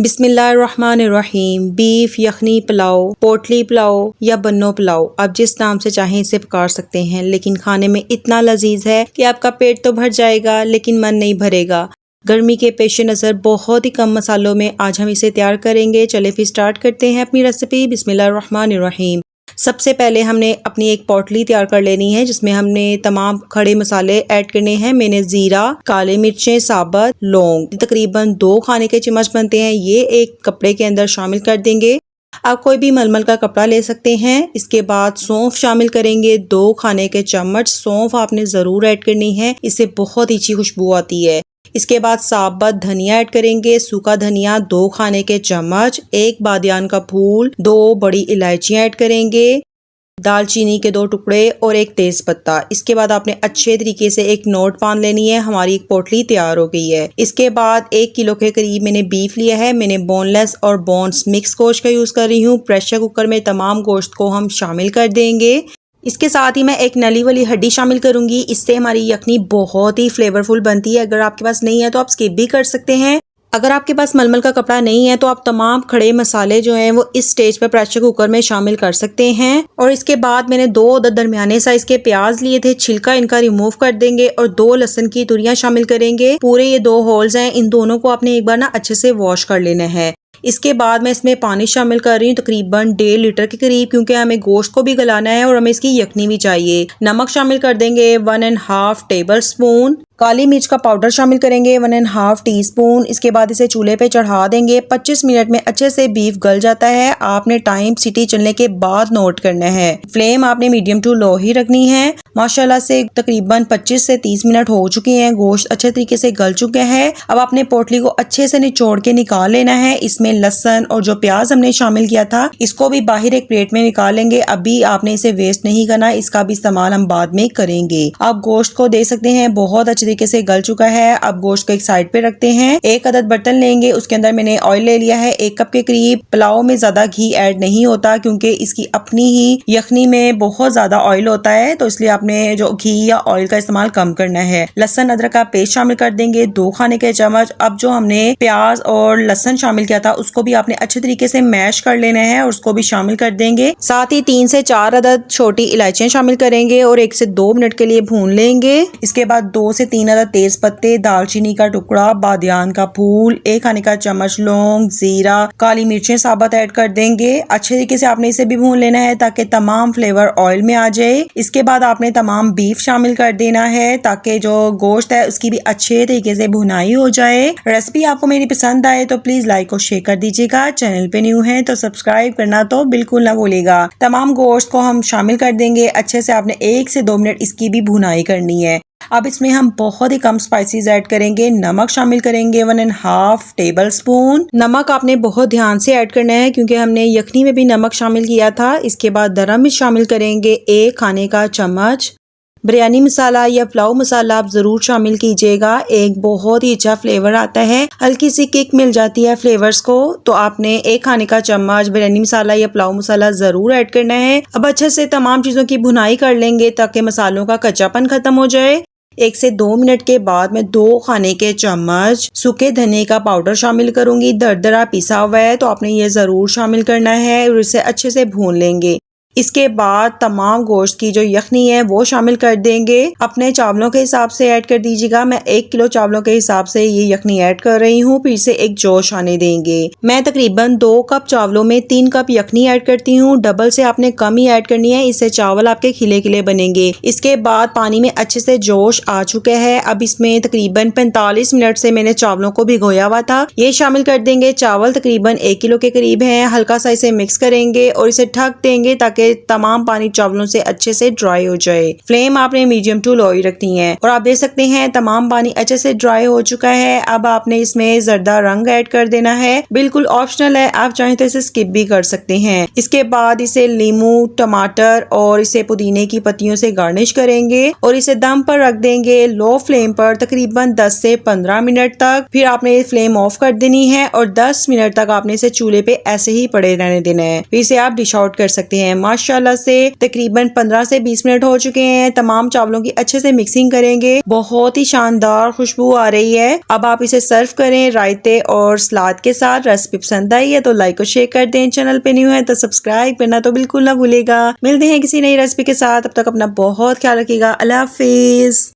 बिस्मिल्लाहिर्रहमानिर्रहीम। बीफ यखनी पुलाव, पोटली पुलाव या बन्नो पुलाव, आप जिस नाम से चाहें इसे पुकार सकते हैं, लेकिन खाने में इतना लजीज है कि आपका पेट तो भर जाएगा लेकिन मन नहीं भरेगा। गर्मी के पेश नज़र बहुत ही कम मसालों में आज हम इसे तैयार करेंगे। चले फिर स्टार्ट करते हैं अपनी रेसिपी। बिस्मिल्लाहिर्रहमानिर्रहीम। सबसे पहले हमने अपनी एक पोटली तैयार कर लेनी है जिसमें हमने तमाम खड़े मसाले ऐड करने हैं। मैंने जीरा, काले मिर्चें साबुत, लौंग तकरीबन 2 खाने के चम्मच बनते हैं, ये एक कपड़े के अंदर शामिल कर देंगे। आप कोई भी मलमल का कपड़ा ले सकते हैं। इसके बाद सौंफ शामिल करेंगे, 2 खाने के चम्मच सौंफ आपने ज़रूर ऐड करनी है, इससे बहुत ही अच्छी खुशबू आती है। इसके बाद साबुत धनिया ऐड करेंगे, सूखा धनिया 2 खाने के चम्मच, 1 बादियान का फूल, 2 बड़ी इलायचियाँ ऐड करेंगे, दालचीनी के 2 टुकड़े और 1 तेज पत्ता। इसके बाद आपने अच्छे तरीके से एक नोट बांध लेनी है। हमारी एक पोटली तैयार हो गई है। इसके बाद 1 किलो के करीब मैंने बीफ लिया है। मैंने बोनलेस और बोन्स मिक्स गोश्त का यूज कर रही हूँ। प्रेशर कुकर में तमाम गोश्त को हम शामिल कर देंगे। इसके साथ ही मैं एक नली वाली हड्डी शामिल करूंगी, इससे हमारी यखनी बहुत ही फ्लेवरफुल बनती है। अगर आपके पास नहीं है तो आप स्किप भी कर सकते हैं। अगर आपके पास मलमल का कपड़ा नहीं है तो आप तमाम खड़े मसाले जो हैं वो इस स्टेज पर प्रेशर कुकर में शामिल कर सकते हैं। और इसके बाद मैंने 2 दरमियाने साइज के प्याज लिए थे, छिलका इनका रिमूव कर देंगे और 2 लहसुन की तुरियां शामिल करेंगे। पूरे ये 2 होल्स हैं, इन दोनों को आपने एक बार ना अच्छे से वॉश कर लेना है। इसके बाद मैं इसमें पानी शामिल कर रही हूँ तकरीबन 1.5 लीटर के करीब, क्योंकि हमें गोश्त को भी गलाना है और हमें इसकी यखनी भी चाहिए। नमक शामिल कर देंगे 1.5 टेबल स्पून। काली मिर्च का पाउडर शामिल करेंगे 1.5 टीस्पून। इसके बाद इसे चूल्हे पे चढ़ा देंगे। 25 मिनट में अच्छे से बीफ गल जाता है। आपने टाइम सीटी चलने के बाद नोट करना है। फ्लेम आपने मीडियम टू लो ही रखनी है। माशाल्लाह से तकरीबन 25 से 30 मिनट हो चुके हैं, गोश्त अच्छे तरीके से गल चुके हैं। अब आपने पोटली को अच्छे से निचोड़ के निकाल लेना है। इसमें लहसुन और जो प्याज हमने शामिल किया था इसको भी बाहर एक प्लेट में निकालेंगे। अभी आपने इसे वेस्ट नहीं करना, इसका भी इस्तेमाल हम बाद में करेंगे। आप गोश्त को दे सकते हैं, बहुत अच्छे तरीके से गल चुका है। अब गोश्त को एक साइड पे रखते हैं। एक अदद बर्तन लेंगे, उसके अंदर मैंने ऑयल ले लिया है 1 कप के करीब। पुलाव में ज्यादा घी ऐड नहीं होता क्योंकि इसकी अपनी ही यखनी में बहुत ज्यादा ऑयल होता है, तो इसलिए आपने जो घी या ऑयल का इस्तेमाल कम करना है। लहसुन अदरक का पेस्ट शामिल कर देंगे 2 खाने के चम्मच। अब जो हमने प्याज और लहसुन शामिल किया था उसको भी आपने अच्छे तरीके से मैश कर लेना है और उसको भी शामिल कर देंगे। साथ ही 3 से 4 अदद छोटी इलायचियां शामिल करेंगे और 1 से 2 मिनट के लिए भून लेंगे। इसके बाद 2 से 3 अदद तेज पत्ते, दालचीनी का टुकड़ा, बादियान का फूल, 1 खाने का चम्मच लौंग, जीरा, काली मिर्चें साबुत ऐड कर देंगे। अच्छे तरीके से आपने इसे भी भून लेना है ताकि तमाम फ्लेवर ऑयल में आ जाए। इसके बाद आपने तमाम बीफ शामिल कर देना है ताकि जो गोश्त है उसकी भी अच्छे तरीके से भुनाई हो जाए। रेसिपी आपको मेरी पसंद आए तो प्लीज लाइक और शेयर कर दीजिएगा। चैनल पे न्यू है तो सब्सक्राइब करना तो बिल्कुल ना भूलिएगा। तमाम गोश्त को हम शामिल कर देंगे। अच्छे से आपने 1 से 2 मिनट इसकी भी भुनाई करनी है। अब इसमें हम बहुत ही कम स्पाइसेस ऐड करेंगे। नमक शामिल करेंगे 1.5 टेबल स्पून। नमक आपने बहुत ध्यान से ऐड करना है क्योंकि हमने यखनी में भी नमक शामिल किया था। इसके बाद गरम मिर्च शामिल करेंगे 1 खाने का चम्मच। बिरयानी मसाला या पुलाव मसाला आप जरूर शामिल कीजिएगा, एक बहुत ही अच्छा फ्लेवर आता है, हल्की सी किक मिल जाती है फ्लेवर्स को। तो आपने 1 खाने का चम्मच बिरयानी मसाला या पुलाव मसाला जरूर ऐड करना है। अब अच्छे से तमाम चीजों की भुनाई कर लेंगे ताकि मसालों का कच्चापन खत्म हो जाए। 1 से 2 मिनट के बाद मैं 2 खाने के चम्मच सूखे धनिया का पाउडर शामिल करूंगी। दरदरा पिसा हुआ है तो आपने ये जरूर शामिल करना है और इसे अच्छे से भून लेंगे। इसके बाद तमाम गोश्त की जो यखनी है वो शामिल कर देंगे। अपने चावलों के हिसाब से ऐड कर दीजिएगा। मैं 1 किलो चावलों के हिसाब से ये यखनी ऐड कर रही हूँ। फिर से एक जोश आने देंगे। मैं तकरीबन 2 कप चावलों में 3 कप यखनी ऐड करती हूँ। डबल से आपने कम ही ऐड करनी है, इससे चावल आपके खिले खिले बनेंगे। इसके बाद पानी में अच्छे से जोश आ चुका है। अब इसमें तकरीबन 45 मिनट से मैंने चावलों को भिगोया हुआ था, ये शामिल कर देंगे। चावल तकरीबन 1 किलो के करीब है। हल्का सा इसे मिक्स करेंगे और इसे ढक देंगे ताकि तमाम पानी चावलों से अच्छे से ड्राई हो जाए। फ्लेम आपने मीडियम टू लो ही रखनी है। और आप देख सकते हैं तमाम पानी अच्छे से ड्राई हो चुका है। अब आपने इसमें जर्दा रंग ऐड कर देना है, बिल्कुल ऑप्शनल है, आप चाहें तो इसे स्किप भी कर सकते हैं। इसके बाद इसे नींबू, टमाटर और इसे पुदीने की पत्तियों से गार्निश करेंगे और इसे दम पर रख देंगे लो फ्लेम पर तकरीबन 10 से 15 मिनट तक। फिर आपने फ्लेम ऑफ कर देनी है और 10 मिनट तक आपने इसे चूल्हे पे ऐसे ही पड़े रहने देना है। फिर इसे आप डिश आउट कर सकते हैं। माशाल्लाह से तकरीबन 15 से 20 मिनट हो चुके हैं। तमाम चावलों की अच्छे से मिक्सिंग करेंगे। बहुत ही शानदार खुशबू आ रही है। अब आप इसे सर्व करें रायते और सलाद के साथ। रेसिपी पसंद आई है तो लाइक और शेयर कर दें। चैनल पे न्यू है तो सब्सक्राइब करना तो बिल्कुल ना भूलेगा। मिलते हैं किसी नई रेसिपी के साथ। अब तक अपना बहुत ख्याल रखिएगा। अल्लाह हाफिज।